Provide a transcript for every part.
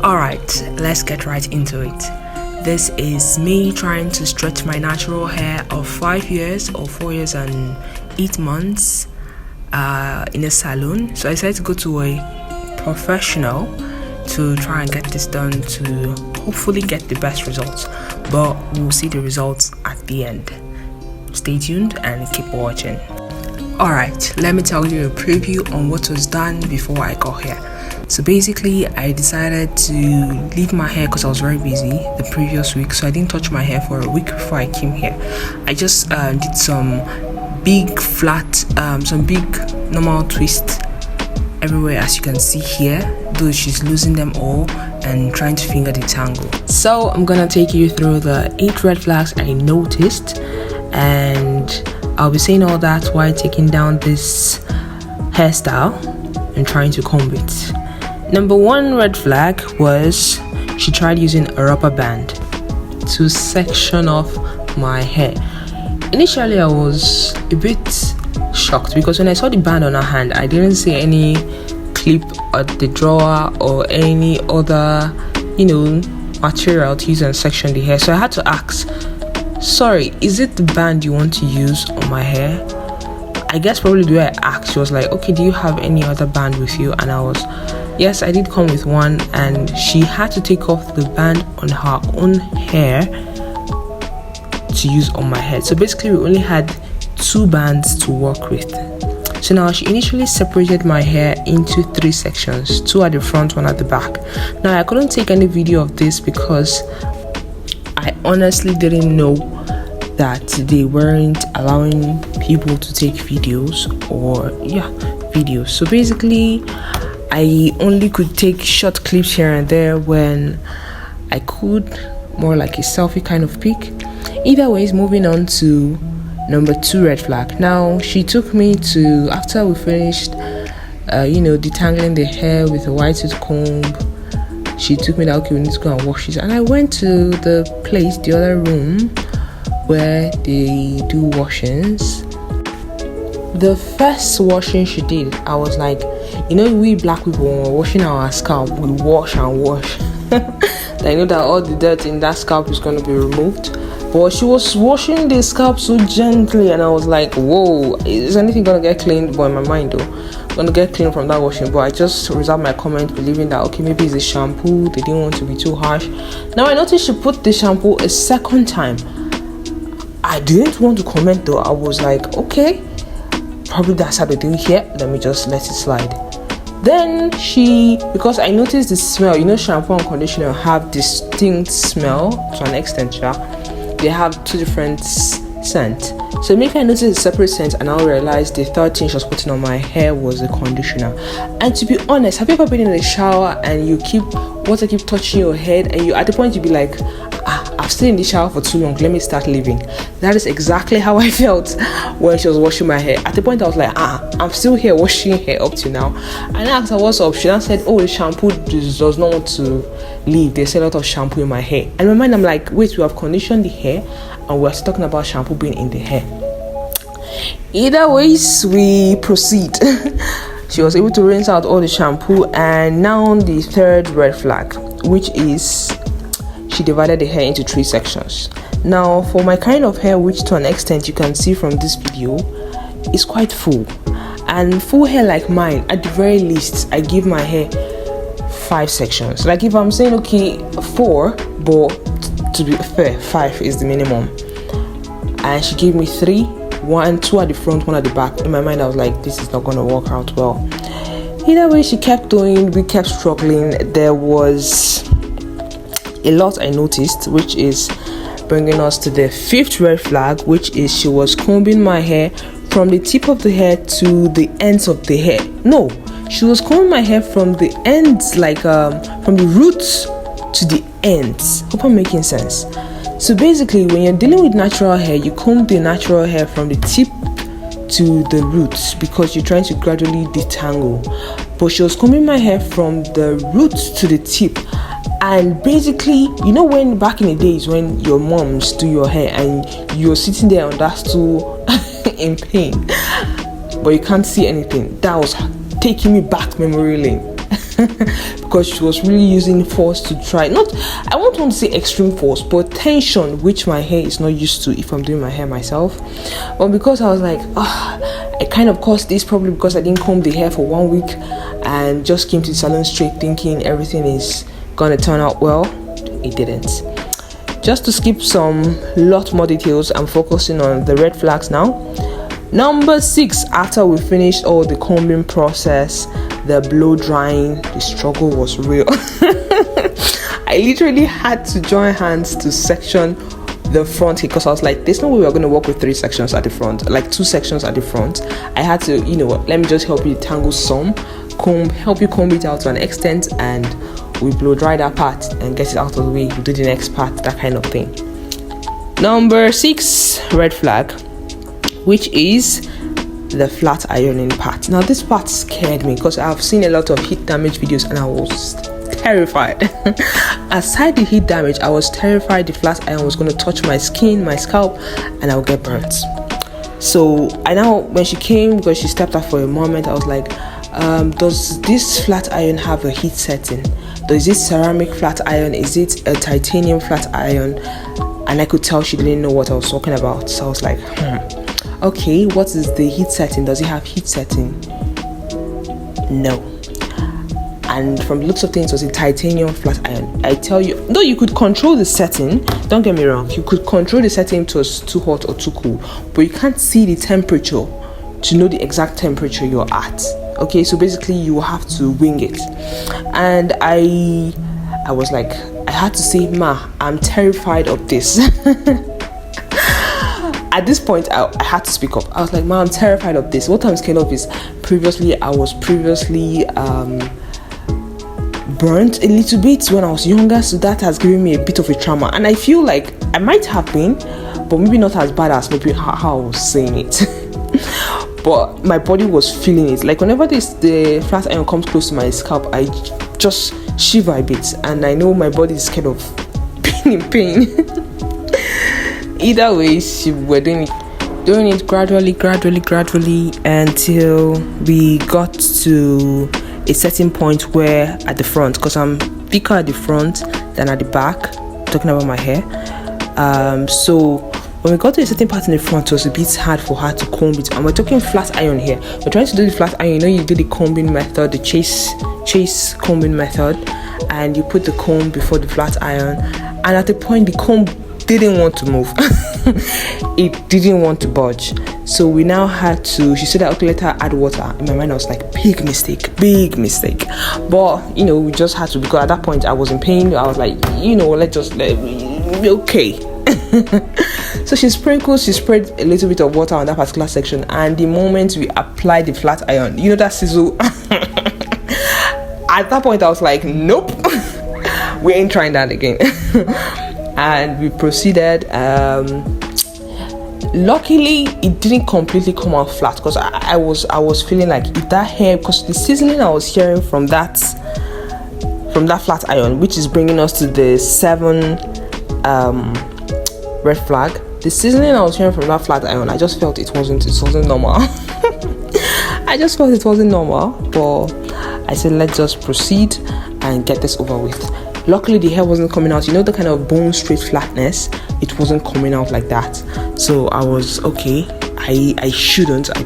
Alright, let's get right into it. This is me trying to stretch my natural hair of 5 years or 4 years and 8 months in a salon. So I decided to go to a professional to try and get this done to hopefully get the best results. But we'll see the results at the end. Stay tuned and keep watching. Alright, let me tell you a preview on what was done before I got here. So basically, I decided to leave my hair because I was very busy the previous week, so I didn't touch my hair for a week before I came here. I just did some big normal twists everywhere, as you can see here, though she's losing them all and trying to finger the tangle. So I'm gonna take you through the 8 red flags I noticed, and I'll be saying all that while taking down this hairstyle and trying to comb it. Number 1 red flag was she tried using a rubber band to section off my hair. Initially, I was a bit shocked because when I saw the band on her hand, I didn't see any clip at the drawer or any other, material to use and section the hair. So I had to ask, sorry, is it the band you want to use on my hair? I guess probably the way I asked, she was like, okay, do you have any other band with you? And I was, yes, I did come with one, and she had to take off the band on her own hair to use on my head. So basically, we only had 2 bands to work with. So now she initially separated my hair into 3 sections, 2 at the front, 1 at the back. Now I couldn't take any video of this because I honestly didn't know that they weren't allowing people to take videos videos. So basically, I only could take short clips here and there when I could, more like a selfie kind of pic. Either ways, moving on to number 2 red flag. Now she took me to, after we finished detangling the hair with a white tooth comb, she took me that, okay, we need to go and wash it. And I went to the other room where they do washings. The first washing she did, I was like, we black people, when we're washing our scalp, we wash and wash. I know that all the dirt in that scalp is going to be removed. But she was washing the scalp so gently, and I was like, whoa, is anything going to get cleaned? But in my mind, though, going to get clean from that washing. But I just reserved my comment, believing that, okay, maybe it's the shampoo. They didn't want to be too harsh. Now I noticed she put the shampoo a second time. I didn't want to comment, though. I was like, okay, probably that's how they do it here. Let me just let it slide. Then because I noticed the smell, shampoo and conditioner have distinct smell to an extent, they have 2 different scents. So maybe I noticed a separate scent, and I realized the third thing she was putting on my hair was the conditioner. And to be honest, have you ever been in the shower and water keep touching your head, and at the point you be like, I've stayed in the shower for too long, let me start leaving. That is exactly how I felt when she was washing my hair. At the point I was like, I'm still here washing hair up to now. And I asked her what's up. She then said, the shampoo does not want to leave. There's a lot of shampoo in my hair. And in my mind, I'm like, wait, we have conditioned the hair and we're talking about shampoo being in the hair. Either ways, we proceed. She was able to rinse out all the shampoo. And now the 3rd red flag, which is she divided the hair into 3 sections. Now for my kind of hair, which to an extent you can see from this video, is quite full. And full hair like mine, at the very least, I give my hair 5 sections. Like if I'm saying, okay, 4, but to be fair, 5 is the minimum. And she gave me 3, 2 at the front, 1 at the back. In my mind, I was like, this is not going to work out well. Either way, she kept doing, we kept struggling. There was a lot I noticed, which is bringing us to the 5th red flag, which is she was combing my hair from the tip of the hair to the ends of the hair. No, she was combing my hair from the ends, like from the roots to the ends. Hope I'm making sense. So basically, when you're dealing with natural hair, you comb the natural hair from the tip to the roots because you're trying to gradually detangle. But she was combing my hair from the roots to the tip. And basically, when back in the days when your moms do your hair and you're sitting there on that stool in pain, but you can't see anything, that was taking me back memory lane. because she was really using force to try, not, I won't want to say extreme force, but tension, which my hair is not used to if I'm doing my hair myself. But because I was like, I kind of caused this probably because I didn't comb the hair for 1 week and just came to the salon straight thinking everything is gonna turn out well. It didn't. Just to skip some lot more details, I'm focusing on the red flags now. Number 6, after we finished all the combing process, the blow drying, the struggle was real. I literally had to join hands to section the front here because I was like, there's no way we're going to work with 3 sections at the front, like 2 sections at the front. I had to, you know what, let me just help you tangle some, help you comb it out to an extent, and we blow dry that part and get it out of the way, we do the next part, that kind of thing. Number 6 red flag, which is the flat ironing part. Now this part scared me because I've seen a lot of heat damage videos and I was terrified. Aside the heat damage, I was terrified the flat iron was going to touch my skin, my scalp, and I'll get burnt. So I now, when she came, because she stepped out for a moment, I was like, does this flat iron have a heat setting? Is it ceramic flat iron? Is it a titanium flat iron? And I could tell she didn't know what I was talking about. So I was like, okay, what is the heat setting? Does it have heat setting? No. And from the looks of things, it was a titanium flat iron. I tell you, though you could control the setting, don't get me wrong, you could control the setting to was too hot or too cool, but you can't see the temperature to know the exact temperature you're at. Okay, so basically you have to wing it. And I was like, I had to say, Ma, I'm terrified of this. At this point, I had to speak up. I was like, Ma, I'm terrified of this. What I'm scared of is I was previously burnt a little bit when I was younger, so that has given me a bit of a trauma. And I feel like I might have been, but maybe not as bad as maybe how I was saying it. But my body was feeling it. Like whenever the flat iron comes close to my scalp, I just shiver a bit, and I know my body is kind of being in pain. Either way, we're doing it gradually until we got to a certain point where at the front, because I'm thicker at the front than at the back, talking about my hair, so when we got to a certain part in the front, it was a bit hard for her to comb it. And we're talking flat iron here. We're trying to do the flat iron, you know, you do the combing method, the chase combing method, and you put the comb before the flat iron, and at the point the comb didn't want to move. It didn't want to budge. So we now had to, she said that, okay, let her add water. In my mind I was like, big mistake. But you know, we just had to, because at that point I was in pain. I was like, you know, okay. So she sprayed a little bit of water on that particular section, and the moment we applied the flat iron, you know that sizzle. At that point I was like, nope. We ain't trying that again. And we proceeded. Luckily it didn't completely come out flat, because I was feeling like if that hair, because the sizzling I was hearing from that flat iron, which is bringing us to the 7 red flag, the sizzling I was hearing from that flat iron, I just felt it wasn't normal. I just felt it wasn't normal, but I said let's just proceed and get this over with. Luckily the hair wasn't coming out, you know, the kind of bone straight flatness, it wasn't coming out like that. So I was okay. I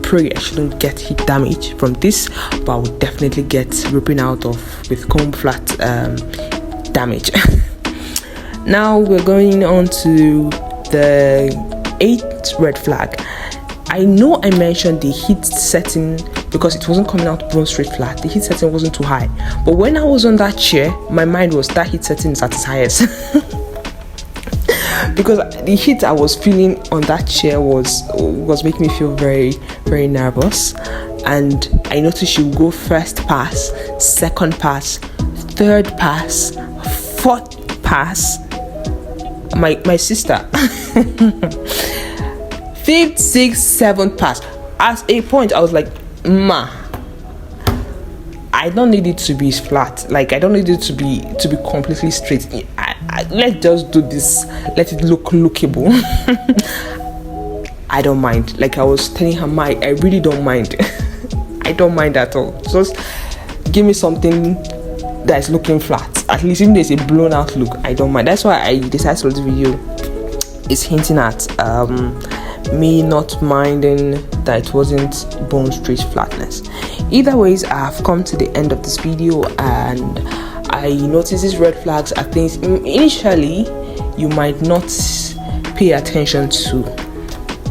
pray I shouldn't get heat damage from this, but I would definitely get ripping out with comb flat damage. Now we're going on to the 8th red flag. I know I mentioned the heat setting because it wasn't coming out bone straight flat. The heat setting wasn't too high, but when I was on that chair, my mind was that heat setting is at its highest. Because the heat I was feeling on that chair was making me feel very, very nervous. And I noticed she would go first pass, second pass, third pass, fourth pass. My sister. 5th, 6th, 7th pass. At a point I was like, Ma, I don't need it to be flat. Like I don't need it to be completely straight. Let's just do this. Let it look lookable. I don't mind. Like I was telling her, I really don't mind. I don't mind at all. Just give me something that is looking flat. At least if there's a blown out look, I don't mind. That's why I decided to do this video. It's hinting at me not minding that it wasn't bone straight flatness. Either ways, I have come to the end of this video, and I noticed these red flags are things initially you might not pay attention to,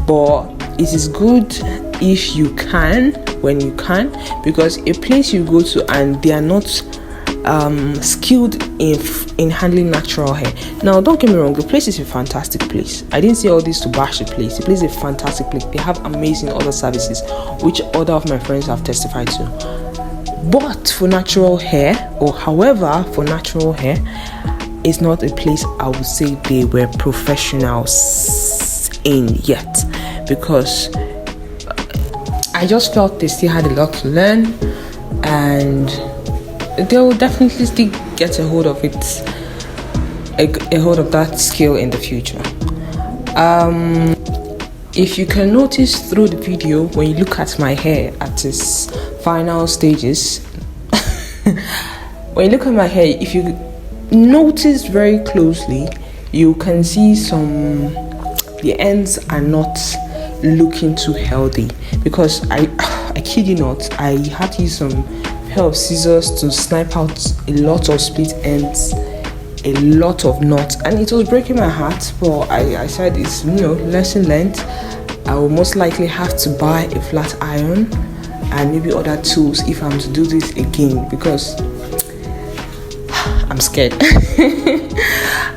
but it is good if you can, when you can, because a place you go to and they are not skilled in handling natural hair. Now, don't get me wrong, the place is a fantastic place. I didn't say all this to bash the place. The place is a fantastic place. They have amazing other services, which other of my friends have testified to. But for natural hair, or however, for natural hair, it's not a place I would say they were professionals in yet, because I just felt they still had a lot to learn, and they will definitely still get a hold of it, a hold of that skill in the future. If you can notice through the video, when you look at my hair at its final stages, when you look at my hair, if you notice very closely, you can see the ends are not looking too healthy, because I kid you not, I had to use some pair of scissors to snipe out a lot of split ends, a lot of knots, and it was breaking my heart. But I said, it's, lesson learned. I will most likely have to buy a flat iron and maybe other tools if I'm to do this again, because I'm scared.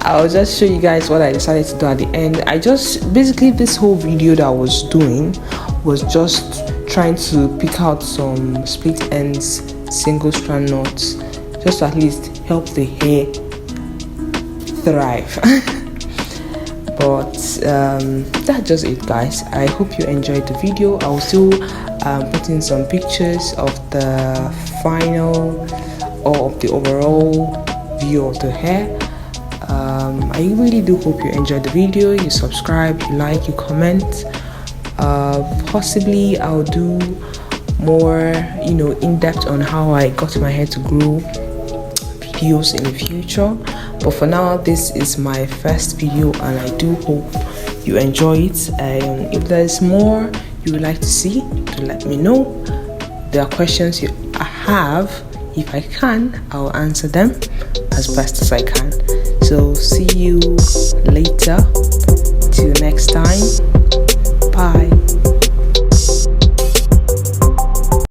I'll just show you guys what I decided to do at the end. I just basically, this whole video that I was doing was just trying to pick out some split ends, single strand knots, just to at least help the hair thrive. But that's just it, guys. I hope you enjoyed the video. I will still put in some pictures of the final or of the overall view of the hair. I really do hope you enjoyed the video. You subscribe, you like, you comment. Possibly I'll do more in depth on how I got my hair to grow videos in the future, but for now this is my first video, and I do hope you enjoy it. If there's more you would like to see, to let me know. There are questions you have. If I can, I'll answer them as best as I can. So see you later. Till next time, bye.